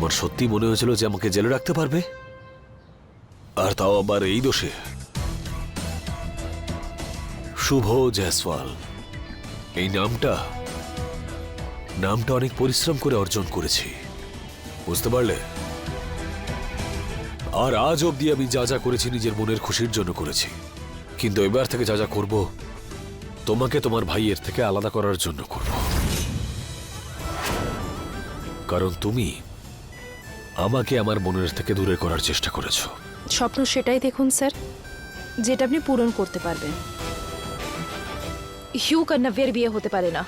তোমার সত্যি মনে হয়েছিল যে আমাকে জেলে রাখতে পারবে, আর তাও আবার এই দোষে? শুভ জয়সওয়াল, এই নামটা অনেক পরিশ্রম করে অর্জন করেছি, বুঝতে পারলে? আর আজ অবধি আমি যা যা করেছি নিজের মনের খুশির জন্য করেছি, কিন্তু এবার থেকে যা যা করব তোমাকে তোমার ভাইয়ের থেকে আলাদা করার জন্য করব। কারণ তুমি আমাকে আমার মনের থেকে দূরে করার চেষ্টা করেছো। স্বপ্ন সেটাই দেখুন স্যার, যেটা আপনি পূরণ করতে পারবেন। হিউক আর নভ্যের বিয়ে হতে পারে না।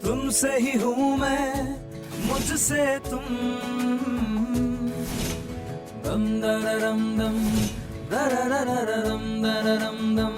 तुमसे ही हूँ मैं, मुझसे तुम। दम दररम दम दररररम दररम दम।